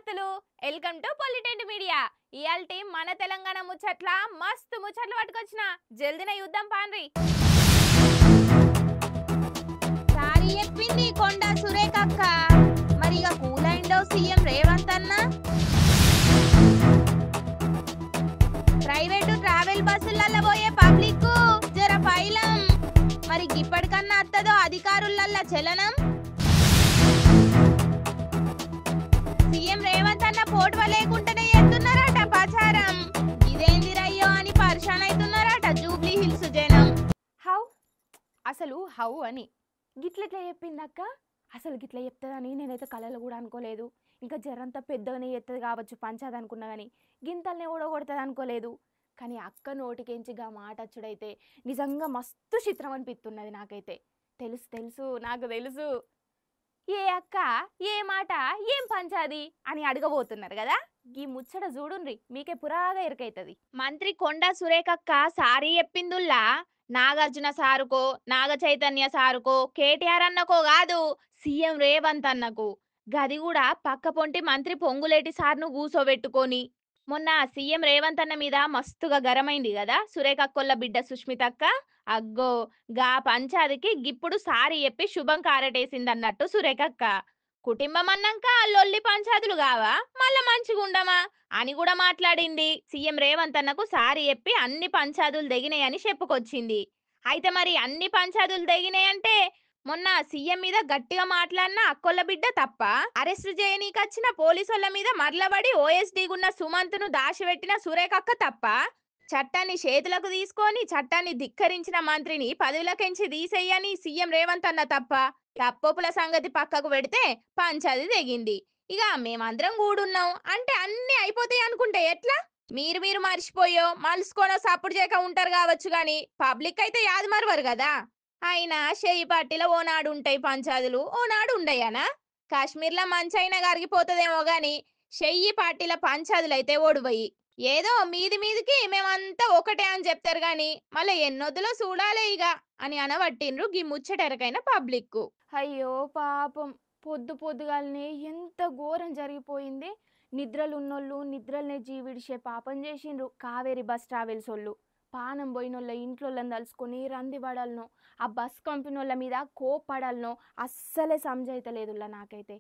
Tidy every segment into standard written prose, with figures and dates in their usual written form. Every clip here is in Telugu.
విద్యార్థులు వెల్కమ్ టు పొలిటెంట్ మీడియా. ఇయాల్టి మన తెలంగాణ ముచ్చట్ల మస్తు ముచ్చట్లు పట్టుకొచ్చిన జల్దిన యుద్ధం పాన్రి. సారీ చెప్పింది కొండ సురేఖక్క. మరి ఇక కూలైండో సీఎం రేవంత్ అన్న. ప్రైవేటు ట్రావెల్ బస్సులలో పోయే పబ్లిక్ జర పైలం. మరి ఇప్పటికన్నా అత్తదో అధికారులల్ల చలనం. సీఎం రేవంత్ అన్న పోటువ లేకుండానే చేస్తున్నారట ప్రచారం. ఇదేందిరయ్యో అని పరిశాన్ అవుతున్నారట జూబ్లీ హిల్స్ జనం. హౌ అని గిట్లెట్లా చెప్పిందక్క. అసలు గిట్లా చెప్తుందని నేనైతే కళలో కూడా అనుకోలేదు. ఇంకా జరంతా పెద్దగానే చెప్తుంది కావచ్చు పంచాది అనుకున్నా కానీ గింతల్నే ఓడగొడుతుంది అనుకోలేదు. కానీ అక్క నోటికెంచిగా మాట వచ్చుడైతే నిజంగా మస్తు చిత్రం అనిపిస్తున్నది నాకైతే. తెలుసు నాకు తెలుసు. ఏ అక్క ఏ మాట ఏం పంచాది అని అడగబోతున్నారు కదా. ఈ ముచ్చట చూడుండ్రి మీకే పురాగా ఎరుకైతుంది. మంత్రి కొండ సురేఖక్క సారీ చెప్పిందుల్లా నాగార్జున సారుకో, నాగ చైతన్య సారుకో, కేటీఆర్ అన్నకో కాదు, సీఎం రేవంత్ అన్నకు. గది కూడా పక్క పొంటి మంత్రి పొంగులేటి సార్ను కూసోబెట్టుకొని. మొన్న సీఎం రేవంత్ అన్న మీద మస్తుగా గరమైంది కదా సురేఖక్కొల్ల బిడ్డ సుష్మితక్క. అగ్గో గా పంచాదికి గిప్పుడు సారీ చెప్పి శుభం కారటేసిందన్నట్టు సురేఖక్క. కుటుంబం అన్నాక లొల్లి పంచాదులు కావా మళ్ళా మంచిగుండమా అని కూడా మాట్లాడింది. సీఎం రేవంత్ అన్నకు సారీ చెప్పి అన్ని పంచాదులు తెగినాయని చెప్పుకొచ్చింది. అయితే మరి అన్ని పంచాదులు తెగినాయంటే మొన్న సీఎం మీద గట్టిగా మాట్లాడిన అక్కొల్ల బిడ్డ తప్ప, అరెస్టు చేయనీకొచ్చిన పోలీసుల మీద మరలబడి ఓఎస్డీగున్న సుమంత్ను దాచిపెట్టిన సురేఖక్క తప్ప, చట్టాన్ని చేతులకు తీసుకొని చట్టాన్ని ధిక్కరించిన మంత్రిని పదవులకెంచి తీసేయని సీఎం రేవంత్ అన్న తప్ప, తప్పొప్పుల సంగతి పక్కకు పెడితే పంచాది తెగింది. ఇక మేమందరం కూడున్నాం అంటే అన్ని అయిపోతాయి అనుకుంటే ఎట్లా? మీరు మర్చిపోయో మలుసుకోనో సప్పుడు చేయక ఉంటారు కావచ్చు గాని పబ్లిక్ అయితే యాది మరవరు కదా. అయినా షెయ్యి పార్టీలో ఓనాడు ఉంటాయి పంచాదులు, ఓనాడు ఉండయానా? కాశ్మీర్లో మంచైనా కరిగిపోతుందేమో గాని షెయ్యి పార్టీల పంచాదులైతే ఓడిపోయి ఏదో మీదికి మేమంతా ఒకటే అని చెప్తారు గాని మళ్ళీ ఎన్నొద్దులో చూడాలే ఇక అని అనబట్టిండ్రు గీ ముచ్చటెరకైన పబ్లిక్. అయ్యో పాపం, పొద్దుగాలనే ఎంత ఘోరం జరిగిపోయింది. నిద్రలున్నోళ్ళు నిద్రలనే జీవిడిచే పాపం చేసిండ్రు కావేరీ బస్ ట్రావెల్స్ వాళ్ళు. పానం పోయినోళ్ళ ఇంట్లోళ్ళని తలుసుకొని రంది పడాలనో ఆ బస్ కంపెనీల మీద కోపడాలనో అస్సలే సమజైతలేదుల్లా నాకైతే.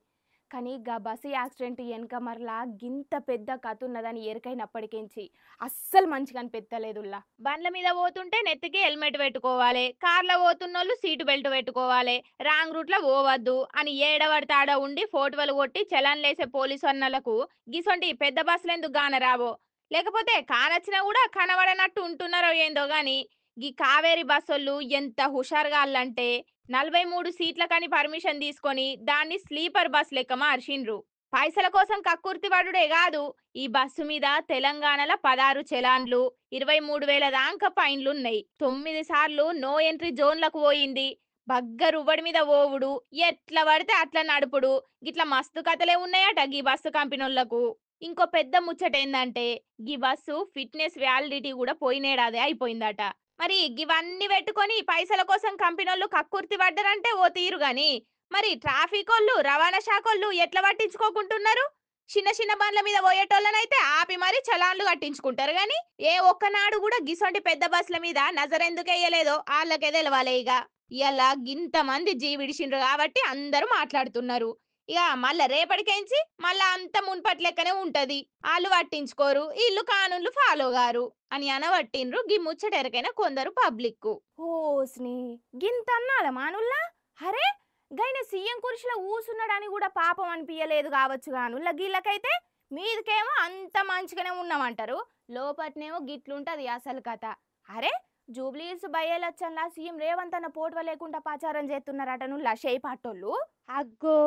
కానీ గా బస్సు యాక్సిడెంట్ వెనక మరలా గింత పెద్ద కథ ఉన్నదని ఎరకైనప్పటికించి అస్సలు మంచిగా అనిపెత్తలేదుల్లా. బండ్ల మీద పోతుంటే నెత్తికి హెల్మెట్ పెట్టుకోవాలి, కార్లో పోతున్నోళ్ళు సీటు బెల్ట్ పెట్టుకోవాలి, రాంగ్ రూట్ లో పోవద్దు అని ఏడవడితే ఆడ ఉండి ఫోటోలు కొట్టి చలాన్లేసే పోలీసు అన్నలకు గిసొంటి పెద్ద బస్సులు ఎందుకు గానరావో, లేకపోతే కానొచ్చినా కూడా కనబడనట్టు ఉంటున్నారో ఏందో గాని గీ కావేరీ బస్సోళ్ళు ఎంత హుషారుగా అల్లంటే 43 సీట్లకని పర్మిషన్ తీసుకొని దాన్ని స్లీపర్ బస్ లెక్క మార్చిండ్రు. పైసల కోసం కక్కుర్తి పడుడే కాదు, ఈ బస్సు మీద తెలంగాణలో 16 చలాన్లు, 23,000 దాకా ఫైన్లున్నాయి. 9 సార్లు నో ఎంట్రీ జోన్లకు పోయింది. బగ్గరుబడి మీద ఓవుడు, ఎట్లా పడితే అట్లా నడుపుడు, గిట్లా మస్తు కథలే ఉన్నాయట గీ బస్సు కంపెనీలకు. ఇంకో పెద్ద ముచ్చట ఏందంటే గీ బస్సు ఫిట్నెస్ వ్యాలిడిటీ కూడా పోయినేడాదే అయిపోయిందట. మరి ఇవన్నీ పెట్టుకొని పైసల కోసం కంపెనీలు కక్కుర్తి పడ్డారంటే ఓ తీరు గాని మరి ట్రాఫిక్ వాళ్ళు రవాణా శాఖోళ్ళు ఎట్లా పట్టించుకోకుంటున్నారు? చిన్న బండ్ల మీద పోయేటోళ్ళనైతే ఆపి మరి చలాన్లు కట్టించుకుంటారు గాని ఏ ఒక్కనాడు కూడా గిసొంటి పెద్ద బస్సుల మీద నజరెందుకు వేయలేదో వాళ్ళకే తెలవాలే. ఇక ఇలా గింత మంది జీవిడిచిండ్రు కాబట్టి అందరూ మాట్లాడుతున్నారు. ఇక మళ్ళా రేపటికెంచి మళ్ళా అంత మున్పటి లెక్కనే ఉంటది, వాళ్ళు పట్టించుకోరు, వీళ్ళు కానూన్లు ఫాలో గారు అని అనబట్టిండ్రు గీ ముచ్చటెరకైన కొందరు పబ్లిక్. ఓస్ని గింతన్నాల మానుల్లా. అరే గైన సీఎం కుర్చీలో ఊసున్నాడని కూడా పాపం అనిపించలేదు కావచ్చు గాను గీళ్ళకైతే. మీదికేమో అంత మంచిగానే ఉన్నామంటారు, లోపట్నేమో గిట్లుంటది అసలు కథ. అరే జూబ్లీ హిల్స్ బై ఎలక్షన్లా సీఎం రేవంత్ అన్న పోటువ లేకుండా ప్రచారం చేస్తున్నారట నుల్లా షేయి పాటోళ్ళు. అగ్గో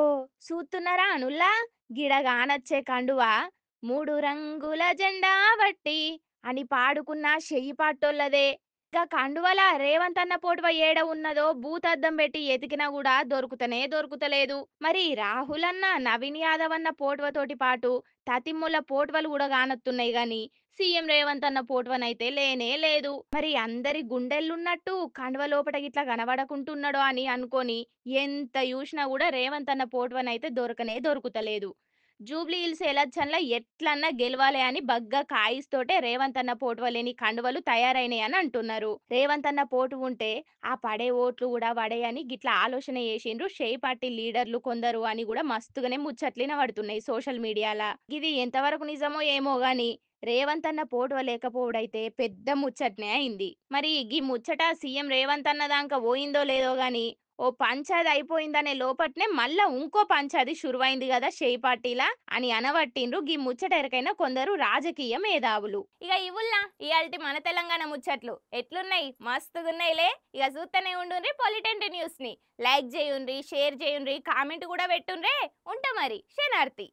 చూస్తున్నారా అనుల్లా, గిడగానొచ్చే కండువా 3 రంగుల జెండా బట్టి అని పాడుకున్న షెయ్యి పాటోళ్ళదే. ఇక కండువల రేవంత్ అన్న పోటువ ఏడ ఉన్నదో భూతద్దం పెట్టి ఎతికినా కూడా దొరుకుతలేదు. మరి రాహుల్ అన్న నవీన్ యాదవ్ అన్న పోటువతోటి పాటు తతిమ్ముల పోటువలు కూడా కానొత్తున్నాయి గాని సీఎం రేవంత్ అన్న పోటువనైతే లేనే లేదు. మరి అందరి గుండెల్లున్నట్టు కండువ లోపట గిట్లా కనబడకుంటున్నాడో అని అనుకొని ఎంత చూసినా కూడా రేవంత్ అన్న పోటువనైతే దొరకలేదు. జూబ్లీ హిల్స్ ఎలక్షన్ల ఎట్లన్నా గెలవాలి అని బగ్గా కాయిస్తోటే రేవంత్ అన్న పోటువలేని కండువలు తయారైనాయని అంటున్నారు. రేవంత్ అన్న పోటు ఉంటే ఆ పడే ఓట్లు కూడా వడేయని గిట్లా ఆలోచన చేసిండ్రు షేయ్ పార్టీ లీడర్లు కొందరు అని కూడా మస్తుగానే ముచ్చట్లిన పడుతున్నాయి సోషల్ మీడియాల. ఇది ఎంతవరకు నిజమో ఏమో గాని రేవంత్ అన్న పోటువ లేకపోవడైతే పెద్ద ముచ్చట్నే అయింది. మరి గీ ముచ్చట సీఎం రేవంత్ అన్న దాకా పోయిందో లేదో గాని ఓ పంచాది అయిపోయిందనే లోపట్నే మళ్ళా ఇంకో పంచాది షురువైంది కదా షేయ్ పార్టీలా అని అనవట్టిండ్రు గీ ముచ్చట ఎరకైన కొందరు రాజకీయ మేధావులు. ఇక ఇవుల్లా ఇయాల్టి మన తెలంగాణ ముచ్చట్లు ఎట్లున్నాయి మస్తుగున్నాయిలే. ఇక చూస్తూనే ఉండుండ్రి పొలిటెంట్ న్యూస్ ని లైక్ చేయుండ్రి, షేర్ చేయుండ్రి, కామెంట్ కూడా పెట్టుండ్రే. ఉంటా మరి శనార్తి.